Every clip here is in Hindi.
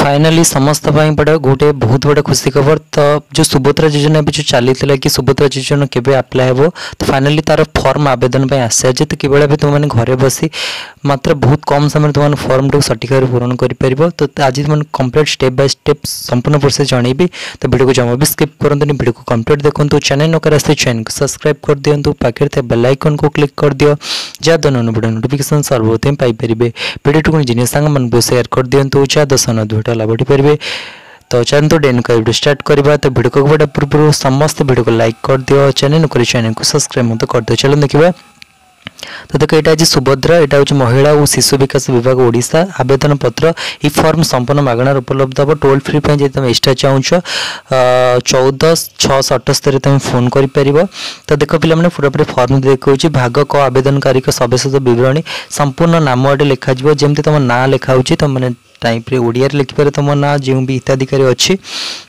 फाइनाली समस्त बड़ा गोटे बहुत बड़ा खुशी खबर। तो जो सुभद्रा योजना भी जो चली कि सुभद्रा योजना केबे अप्लाई हेबो, तो फाइनाली तार फॉर्म आवेदन पे आसे जे। तो केवल भी तुम घरे बसी मात्र बहुत कम समय तुम फॉर्म टू सठिक पूरण कर। तो आज तुम कंप्लीट स्टेप बाय स्टेप संपूर्ण प्रोसेस जनइबी। तो वीडियो को जमा भी स्किप करंतुनी, वीडियो को कंप्लीट देखो। चैनल नकर आसे चैनल को सब्सक्राइब कर दिंतु, पाखे थे बेल आइकन को क्लिक कर दियो जहाँद्वारा वीडियो नोटिफिकेशन सर्वप्रथम पाइपर। वीडियो को निज सांग मन शेयर कर दिंतु जहाँद्वारा वीडियो लाभ उठाइपारे। तो चलते डेन का वीडियो स्टार्ट करवा। तो वीडियो को बड़ा पूर्व समस्त वीडियो को लाइक कर दियो, चैनल को सब्सक्राइब मत कर दियो। चलो देखिए। तो देखो यहाँ आज सुभद्रा, यहाँ हूँ महिला और शिशु विकास विभाग ओडिशा। आवेदन पत्र ई फॉर्म संपूर्ण मागणार उपलब्ध हम। टोल फ्री पे तुम एक्सट्रा चाहूँ 14 तुम फोन कर। तो देख पे पूरा फॉर्म देखा भाग क आवेदनकारी सविशेष विवरणी संपूर्ण नाम ये लिखा जमी तुम ना लिखा तुम मैंने टाइप ओडिया लिखिपार तुम ना जो भी हिताधिकारी अच्छी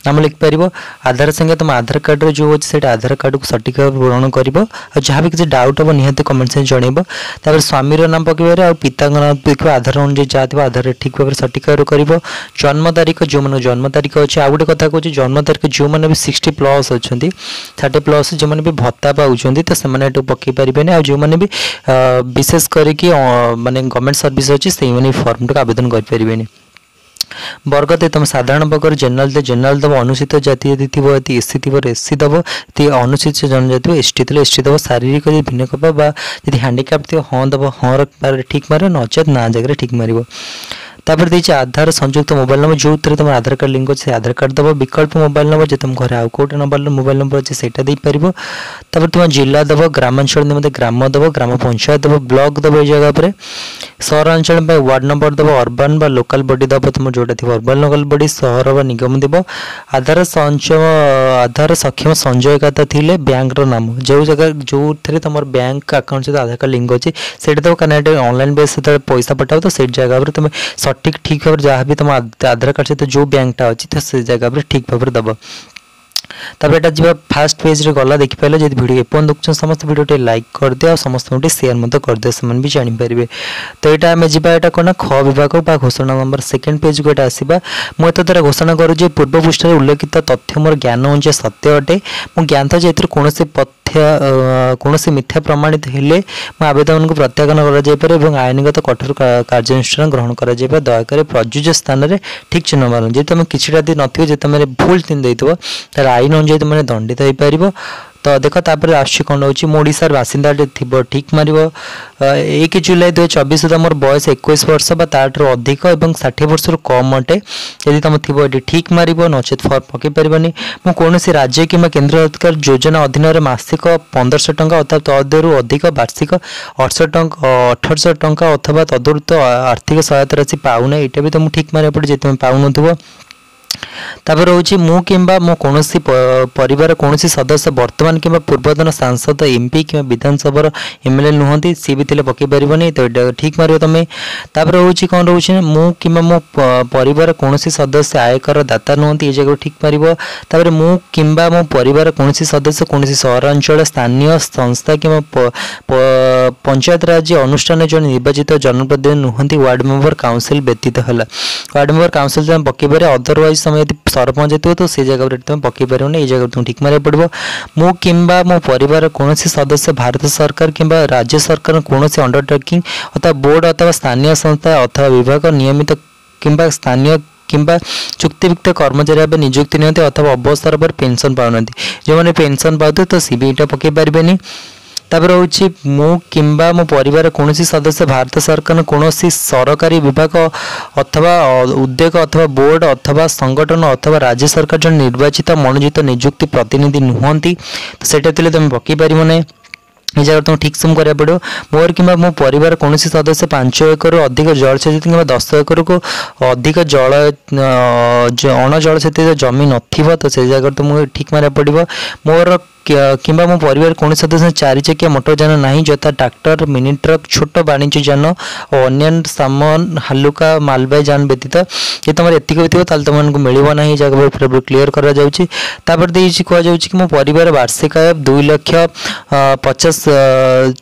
नाम लिखिपार। आधार संगे तुम आधार कार्ड जो अच्छे से आधार कार्ड को सठिक पूरण कर। जहाँ भी किसी डाउट हम निहत कमेंट से जनइब। तापर स्वामी नाम पकड़ आ पिता नाम देखिए आधार अनुसार जहाँ थी आधार ठीक भाव सठिक कर। जन्म तारीख जो मैंने जन्म तारीख अच्छे। आ गए कथा कहूँ जन्म तारीख जो मैंने भी 60+ अच्छा 30+ जो मैंने भी भत्ता पाँच तो से पकई पारे। आ जो मैंने भी विशेष करके माने गवर्नमेंट सर्विस अच्छी से फॉर्म टाक आवेदन करें। वर्ग ते तुम साधारण वर्ग जनरल दब। अनुसूचित जाति यदि थी एससी थी एससी दब। अनुसूचित जनजाति एसटी थे एसटी दब। शारीरिक भिन्नक्षेप यदि हैंडिकैप थी हाँ दब, हाँ ठीक मारे नचेत ना जगह ठीक मार। तापर देखिए आधार संयुक्त मोबाइल नंबर जो थे तुम आधार कार्ड लिंक अच्छे आधार कार्ड दब। विकल्प मोबाइल नंबर जो तुम घर आउ कौटे मोबाइल नंबर अच्छे से पार। तापर तुम जिला दब, ग्रामांचल निमते ग्राम दब, ग्राम पंचायत दब, ब्लॉक दब ये जगह पर। सहरांचल वार्ड नंबर दब, अर्बान बा लोकल बॉडी दब तुम जोटा थी अर्बान लोकल बॉडी सहर व निगम देव। आधार सक्षम संचय खाता थिले बैंक नाम जो जगह जो थे तुम बैंक अकाउंट सहित आधार कार्ड लिंक अच्छे से दब। कहीं ऑनलाइन बेस पैसा पठाओ तो से जगह पर तुम सठिक ठीक भाव जहाँ भी तुम आधार कार्ड सहित जो बैंकटा अच्छी तो से जगह पर ठीक भाव दब। तब यहाँ जी फास्ट पेज रे गला देखिपारे। जब वीडियो एपन देखुन समस्त वीडियो लाइक कर दिया, समस्त शेयर मत कर दिया, से भी जानीपारे। तो यहाँ आम जाटा कौन ख विभाग घोषणा नंबर सेकेंड पेज को यहाँ आसवा। मुझे द्वारा घोषणा करुँचे पूर्व पृष्ठ उल्लेखित तथ्य मोर ज्ञान अनुसार सत्य अटे। मु ज्ञात जे कौन कौन मिथ्या प्रमाणित हेले आवेदन को प्रत्याख्यान कर आईनगत कठोर कार्यानुष्ठान ग्रहण कर। दयाकोरी प्रযোज्य स्थान में ठीक चिन्ह मार। जी तुम किसी नथियो जो तुम भूल चिन्ह देथिबो तार आईन अनुसार तुम दंडित हो पार। तो देख तापर आसुच्छी कौन रोचे ओडिशार बासिंदा थी ठीक मार। 1 जुलाई 2024 सुधा मोर बयस 21 वर्ष ताठू अधिक और 60 वर्ष कम अटे। यदि तुम थी ठीक मार नचेत फॉर्म पकई पारनी। मु कौन राज्य कि केन्द्र सरकार योजना अधीन मासिक 1500 टंका अथवा तदरू अधिक वार्षिक 1800 टंका अथवा तदूर्त आर्थिक सहायता राशि पाऊना। यहाँ भी तुम ठीक मारे पड़े तुम पाऊन। तापर रोचे मु किंबा मो कौन परिवार कौन सदस्य वर्तमान किंबा पूर्वतन सांसद एमपी कि विधानसभा एमएलए नुहति सी भी थे पकई पारनी। तो ठीक मार तुम। तापर रोचे कौन रोचे मु किंबा मो परिवार कौन सदस्य आयकर दाता नुहति ये जगह ठीक मार। तापर मु किंबा मो परिवार कौन सदस्य कौन सहरांचल स्थानीय संस्था कि पंचायत राज्य अनुष्ठान जो निर्वाचित जनप्रतिनिधि नुहति वार्ड मेंबर काउंसिल व्यतीत है। वार्ड मेंबर काउंसिल तुम पकई पारे। अदरवाइज समय यदि सरपंच हो तो से जगह तुम पकई पार। ये जगह तुम ठीक मारे पड़ो। मु किंबा मो परिवार कौन सदस्य भारत सरकार किंबा राज्य सरकार कौन अंडरटेकिंग अथवा बोर्ड अथवा स्थानीय संस्था अथवा विभाग नियमित किंबा स्थानीय किंबा चुक्तिभुक्त कर्मचारी भाव नियुक्ति नियंती अथवा अवसर पर पेंशन पाऊना। जो मैंने पेंशन पाते तो सी भी यहाँ पकई पारे। तापर हूँ मु किंबा मो परिवार कौन सदस्य भारत सरकार कौन सरकारी विभाग अथवा उद्योग अथवा बोर्ड अथवा संगठन अथवा राज्य सरकार जो निर्वाचित मनोजित नियुक्ति प्रतिनिधि नुहति तो सेटा तुम पकई पार ना। ये जगह तुम ठीक सम करा पड़ो। मोर कि मो परिवार कौन सदस्य 5 एकड़ अधिक जलसेचित कि 10 एकड़ को अधिक जल अण जलसेचित जमी नथिबो तो से जगह तुमको ठीक मारा पड़ो। मोर किंबा मो परिवार कौन सदस्य 4 चकिया मोटर यान नहीं जता ट्रैक्टर मिनी ट्रक छोट वाणिज्य यान और अन्य सामान हालुका मालबाही यान व्यतीत ये तुम एतिक हो तुमको मिलना ना। जगह पूरा क्लीयर करा जाउची। तापर देछि कह जाउची कि मो परिवार वार्षिक आय 2,50,000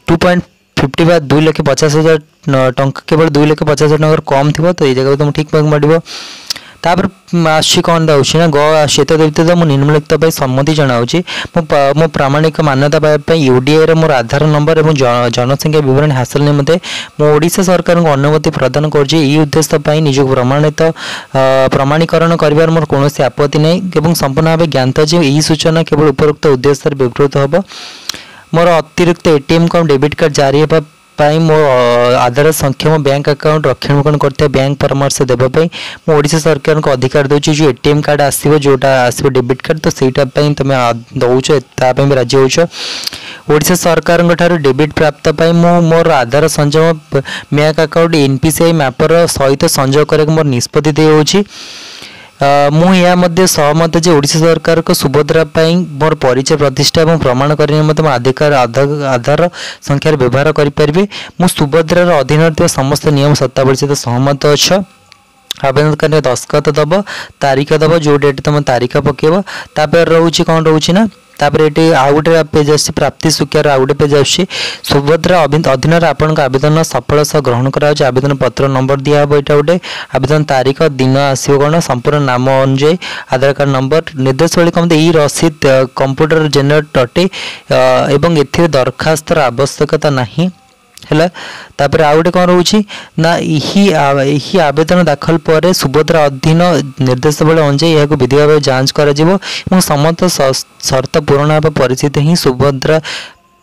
2.50 2,50,000 टंका केवल 2,50,000 टंका कम थी। तो ये जगह तुम ठीक मार। तापर आसी कौन दौर ना ग श्वेत देवता मु निम्नलिखित सम्मति जनाऊँगी मो प्रामाणिक मान्यता पाइबा यूडीआई मोर आधार नंबर और जनसंख्या विवरण हासिल निमंते मो ओडिशा सरकार को अनुमति प्रदान कर उद्देश्य निजक प्रमाणीकरण कर मोर कौन आपत्ति नहीं संपूर्ण भाव ज्ञात जे यही सूचना केवल उपरोक्त उद्देश्य व्यवहृत हम मोर अतिरिक्त एटीएम को डेबिट कार्ड जारी होगा मो आधार सक्षम बैंक अकाउंट रक्षणाबेक्षण करते बैंक परामर्श देवाई मो ओडिशा सरकार को अधिकार दूसरी जो एटीएम कार्ड आसो जोटा आसो डेबिट कार्ड तो सहीटापी तुम दौच भी राजी हो ओडिशा सरकार डेबिट प्राप्त मु मोर आधार संजम बैंक अकाउंट एनपीसीआई मैपर सहित संजोग कर मोर निष्पत्ति देउछि मुझे सहमत जे ओडिशा सरकार को सुभद्रा मोर परिचय प्रतिष्ठा और प्रमाण करने मत अधिकार आधार संख्यार व्यवहार करें मु सुभद्रार अधीन समस्त नियम शर्तावली सहित सहमत अच्छ आवेदन करने दस्खत दब तारीख दब जो डेट तुम तारीख पकेब तापर रोचे कौन रोचे ना तापर ये आउ गोटे पेज आसी प्राप्ति सुख्यार आउ गोटे पेज आसी सुभद्रा अधीन आपण आवेदन सफल सह ग्रहण करा आवेदन पत्र नंबर दिया यहाँ गोटे आवेदन तारीख दिन आसो कौन संपूर्ण नाम अनुजाई आधार कार्ड नंबर निर्देशावली कम यही रसीद कंप्यूटर जेनेरेट अटे एवं ए दरखास्तर आवश्यकता नहीं है तापर आउ गोटे कौन रोचे ना यही आवेदन दाखल पर सुभद्रा अधीन निर्देशावली अनुजाई यह विधि भाव जांच कर समस्त शर्त पूरण होगा परिस्थिति ही सुभद्रा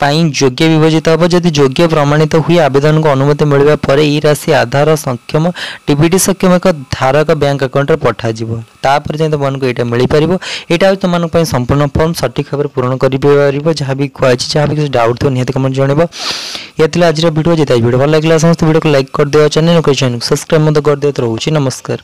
योग्य विभजित हम जदि योग्य प्रमाणित हुए आवेदन को अनुमति मिलवा पर यह राशि आधार सक्षम टीबीटी सक्षम एक धारक बैंक अकाउंट में पठाଯିव तापर जाए तुमको यहाँ मिल पार यहाँ तुम संपूर्ण फॉर्म सठिक भाव पूरण कर जहाँ भी कही जहाँ भी डाउट थो निहत कमेंट जनइब ये आज वीडियो जितना वीडियो भल लगे समस्त वीडियो को लाइक कर दियो चैनल को सब्सक्राइब कर दियो। तो रोचे नमस्कार।